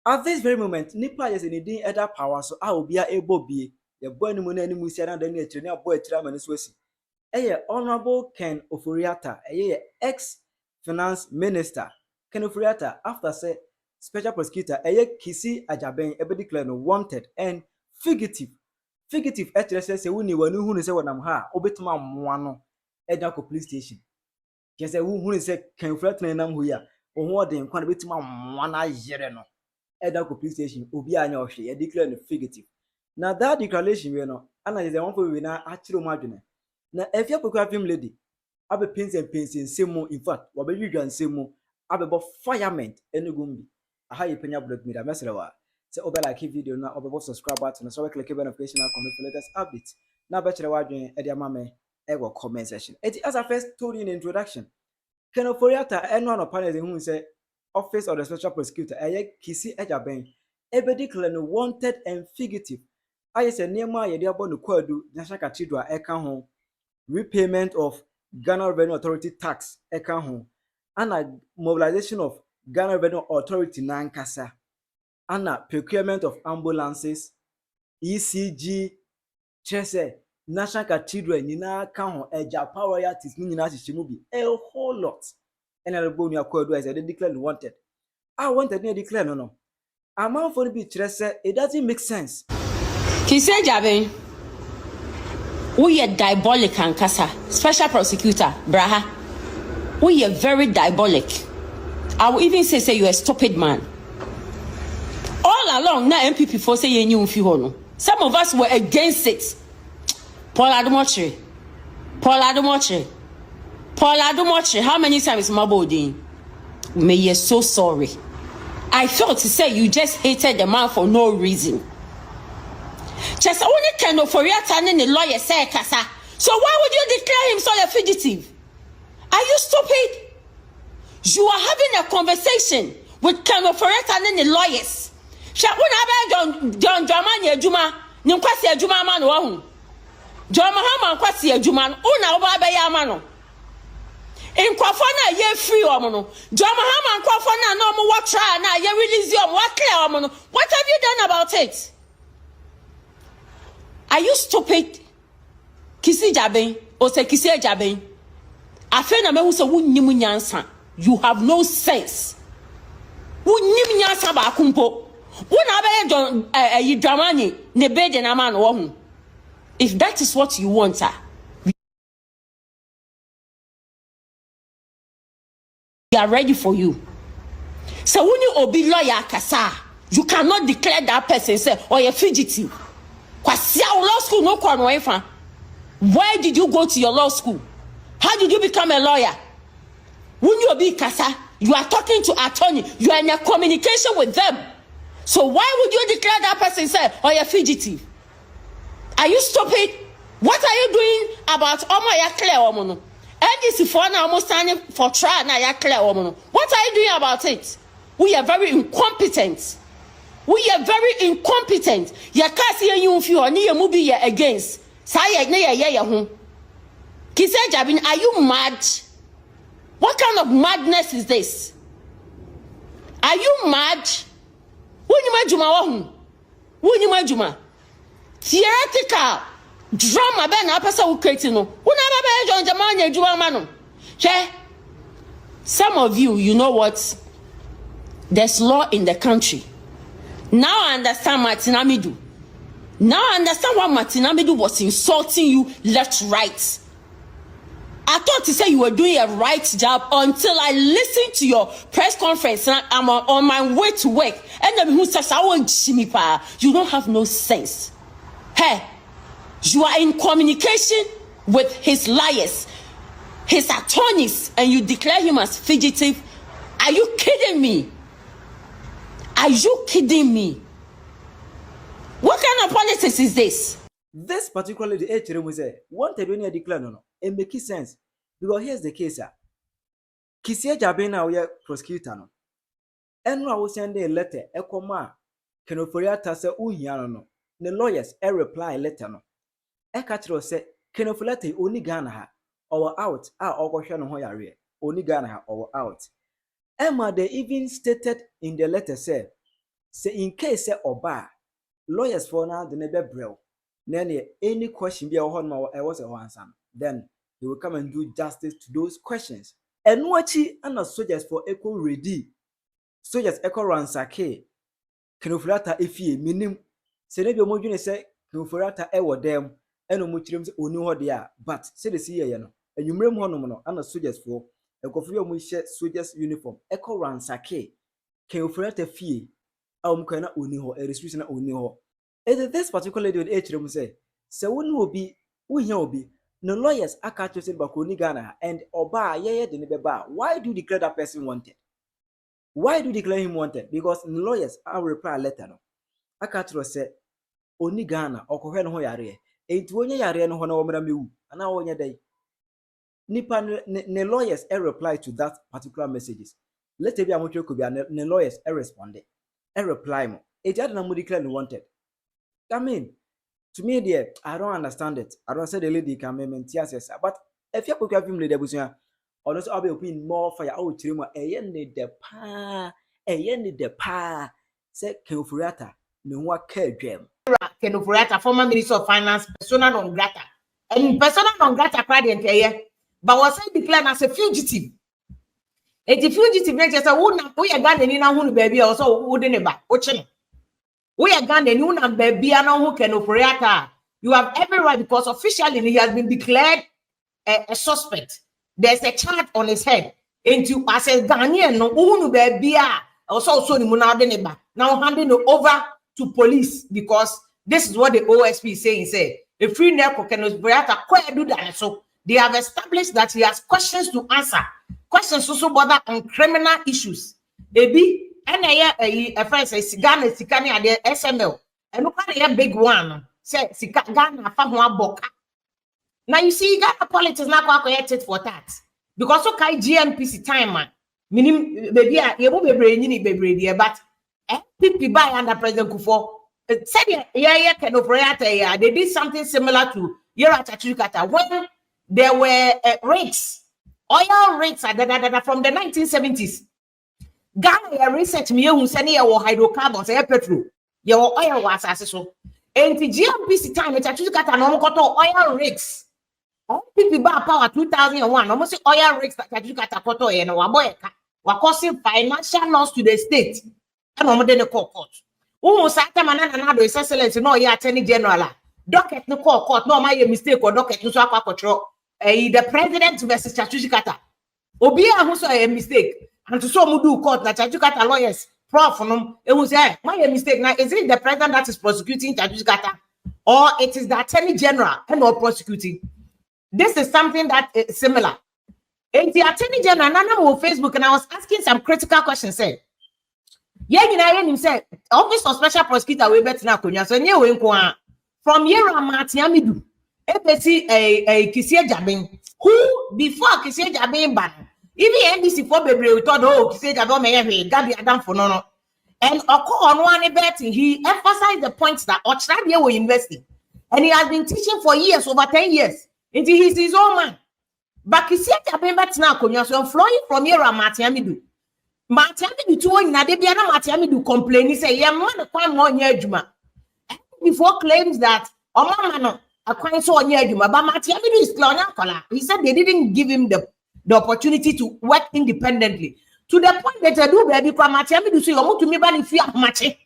At this very moment, Nipa is in the other power, so I will be able to be the boy no money any musi and then a boy traman is wesi. Honorable Ken Ofori Atta, ex-finance minister. Ken Ofori Atta, after say special prosecutor, Kisi Ajaben, declared wanted and fugitive. Fugitive HSS say we who say what I'm ha, obetuma mwano, Edako police station. Just say who say Ken Ofori Atta nam huya, or more than quite a bit mwana yereno. Edako police station, Obi anya oshe, declared fugitive. Now that declaration, you know, and I say one for we now actually imagine. Na Afia Pokua Vim Lady, abe pins and same in fact, wabe you can say more, abe bo firemen, any gumbi. Aha you Penyah blood media, Messewa. Say, over like video now, over subscribe button, so click the notification icon for latest updates. Now, better watching Edia Mame, ego comment section. As I first told you in the introduction, Ken Ofori Atta, and one of panels who say, Office of the Special Prosecutor, Kisi Ejaben, declared wanted and fugitive. I say, near my idea about the Kwadu, National Cathedral, Eka home. Repayment of Ghana Revenue Authority tax eka ho and mobilization of Ghana Revenue Authority nankasa and procurement of ambulances ECG chese National Cathedral nyina ka ho eja power artists nyina hihye bi a whole lot and Albonu akwadu as they declared wanted. I wanted to declare no amount for be chese it doesn't make sense. Kise Jabe we are diabolic and kasa special prosecutor braha we are very diabolic. I will even say you are a stupid man. All along now MPP for say you knew no. Some of us were against it. Paul Adumoche, how many times my body? May you're so sorry. I felt to say you just hated the man for no reason. Just only Ken Ofori Atta and the lawyer say kasa. So why would you declare him so a fugitive? Are you stupid? You are having a conversation with Ken Ofori Atta and the lawyers. John Dramani Juma, Ninkwasi Juma man wahu. John Mahama Kwasi Juma, una oba ya mano. In Kwafana ye free omono. John Mahama Kwafana no mo what try na ye release you what clear omono. What have you done about it? Are you stupid? Kisi Jabe, or say Kisi Jabe. I feel na me who say wunnimu nyansa. You have no sense. Wunnimu nyansa ba kumpo. Wuna be John Dramani ne bede na man wo. If that is what you want, sir, we are ready for you. So when you obi lawyer kasa, you cannot declare that person say or a fugitive. Law school no kwa. Where did you go to your law school? How did you become a lawyer? When you be kasa, you are talking to attorney, you are in a communication with them. So why would you declare that person say or a fugitive? Are you stupid? What are you doing about Omo ya clear omono? NDC for now almost standing for trial na ya clear omono. What are you doing about it? We are very incompetent. We are very incompetent. Ya kasi you feel ni mu be against. Say na ya ho. Kise Jabin, are you mad? What kind of madness is this? Are you mad? Wunima juma wa hu. Wunima juma. Theoretical drama be na pesa wo create no. Una ba be John Jamanya juma ma no. Some of you know what? There's law in the country. Now I understand Martin Amidu. Now I understand why Martin Amidu was insulting you left, right. I thought to say you were doing a right job until I listened to your press conference and I'm on my way to work. And then who says, you don't have no sense. Hey, you are in communication with his liars, his attorneys, and you declare him as fugitive. Are you kidding me? Are you kidding me? What kind of politics is this? This particularly the HRM we say wanted when you declare no. It makes sense because here's the case. Kisi Jabe na we prosecutor no. Enu a wo send a letter ekoma Ken Ofori Atta say uhia no. The lawyers reply letter no. Ekatro say Ken Ofori Atta oni Ghana ha or out ogohwe no ho yare. Oni Ghana ha or out. Emma they even stated in the letter say Say in case say oba lawyers for now the nebe brew. Then any question be a horn I was a answer. Then he will come and do justice to those questions. And watchy and soldiers for echo ready. Soldiers echo ransake. Ken Ofori Atta efie minim. Say nebi omodwene say Ken Ofori Atta e wo dem. Eno mo kirim say oni ho de a. But say the see ye no. Enwumrem ho no and soldiers for ekofri omo hye soldiers uniform. Echo ransake. Ken Ofori Atta fie. Kana oni ho a restriction na oni ho. This particular lady with HRM say when will be we here will be no lawyers aka to say bakoni Ghana and oba ye de ne beba. Why do you declare that person wanted? Why do you declare him wanted? Because the lawyers I will reply a letter no. Aka to say oni Ghana okohwe no ho yare. Enti wonye yare no ho na womra mewu. Ana wonye dai. Nipa ne lawyers reply to that particular messages. Let be amotwe ko bia ne lawyers respond. Reply mo. Eti ade na mo declare no wanted. I mean, to me, dear, I don't understand it. I don't say the lady can make yes, but if you Pokua Vim Lady, or also I'll be opening more fire. Oh, Trima, a yenny the pa, said Ken Ofori Atta, no one care gem. Ken Ofori Atta, former Minister of Finance, persona non grata. And persona non grata cried but was declared as a fugitive. A fugitive nature, we are gone in our baby, also wouldn't about watching. We are gone and you know baby who Ken Ofori Atta. You have every right because officially he has been declared a suspect. There's a charge on his head. And you as a Ghanaian no who baby also now handing it over to police because this is what the OSP is saying. Say a free neko Ken Ofori Atta do that. So they have established that he has questions to answer. Questions also bother on criminal issues. Baby. And a friend says Ghana Sikani at the SML. And look at a big one. Say Ghana Famua Boka. Now you see Ghana politics not created for that. Because so kai GNPC time man. Meaning baby you will be brainy baby but people buy under President Kufo. Said yeah Ken Ofori Atta they did something similar to Accusations when there were rigs, oil rigs from the 1970s. Ghana research me who send here hydrocarbons petrol your oil was so and the GMPC time Accusations no oil rigs people buy power 2001 almost oil rigs that Accusations koto e no waboyeka wa causing financial loss to the state and no dey court who sata manana na do excellence no ya attorney general docket no court no my mistake or docket no so akwa the president versus Accusations obi ahụ so a mistake and to so do court na Accusations lawyers prof no e will say my mistake now is it the president that is prosecuting Accusations or it is the attorney general and or prosecuting. This is something that is similar. And the attorney general nana on Facebook and I was asking some critical questions say yeah you know him say office of special prosecutor we bet na konya so nye we nko from here amatiamidu ebesi a Kisie Jabin who before Kisie Jabin ban even NDC for bebre we thought Kisie Jabin me Gabi Adam for no and on one betting he emphasized the points that Australia were investing and he has been teaching for years over 10 years until he's his own man but Kisie Jabin bet na konya so flowing from here amatiamidu to na de bia na Matiamidu complain say yeah man kwan mo nya adwuma before claims that omama no akwan so onya adwuma but Matiamidu is clear onya kola he said they didn't give him the opportunity to work independently to the point that they do baby kwa Matiamidu so yomo to me ba ni fi amache.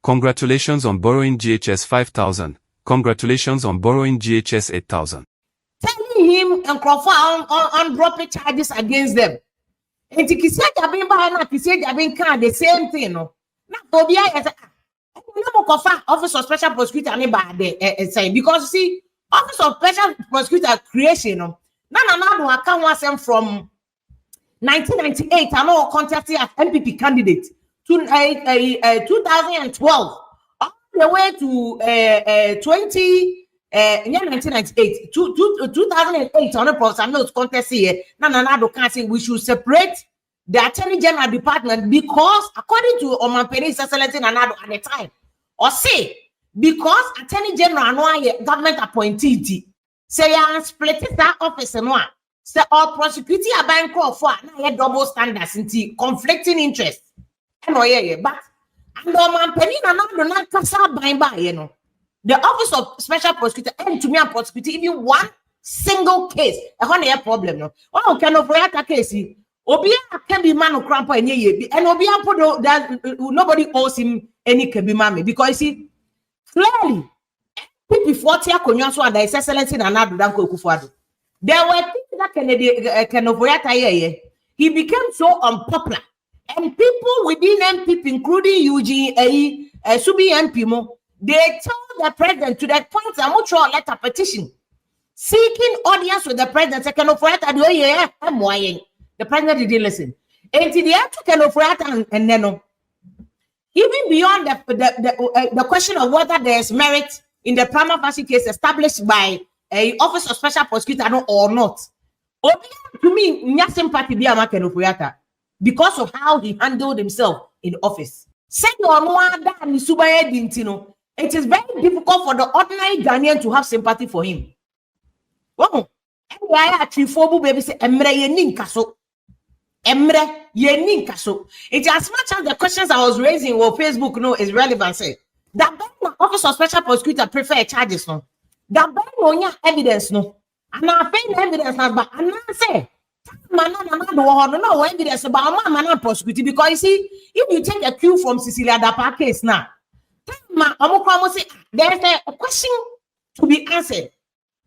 Congratulations on borrowing GHS 5,000. Congratulations on borrowing GHS 8,000. Telling him and Crawford on dropping charges against them. And Kisie Jabin ba na Kisie Jabin can the same thing no. Na Tobia is no Kofa office of special prosecutor ni ba de say because see office of special prosecutor creation no. Na do account was from 1998 I know contested as MPP candidate to 2012 all the way to 1998 to 2008 on the process contest here na can say we should separate the attorney general department because according to Omanpeni Excellence Nanado at the time or say because attorney general no government appointee say you split that office no say all prosecuting a bank for na double standards into conflicting interests no yeah, but and man Penyah na na kasa ban ba ye no. The Office of Special Prosecutor and to me and prosecute even one single case. I want a problem no. Oh, Ken Ofori Atta case. Obia can be man of crampo and ye and Obia put that nobody owes him any can be mammy because see clearly people 40 konyaso and there is excellence in another than Kufuado. There were things that Ken Ofori Atta he became so unpopular and people within MPP including Eugene Subi MP mo. They told the president to that point, I'm not sure letter petition seeking audience with the president. Ken Ofori Atta the president didn't listen. And the actual Ken Ofori Atta and then even beyond the question of whether there is merit in the prima facie case established by a Office of Special Prosecutor or not. To me, no sympathy be a Ken Ofori Atta because of how he handled himself in office. It is very difficult for the ordinary Ghanaian to have sympathy for him. Wow. I actually for baby say emre yeninkaso. Emre yeninkaso. It is as much as the questions I was raising on Facebook no is relevant. Say that the Office of Special Prosecutor prefer charges no. That no evidence no. And I find evidence but I say no evidence about man prosecute because you see if you take a cue from Cecilia Dapa case now. There's a question to be answered.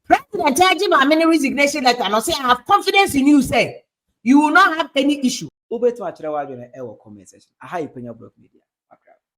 President charging my many resignation letter and I say I have confidence in you, say you will not have any issue. Ube to achira wa jone e wo comment section. Aha Penyah Block Media.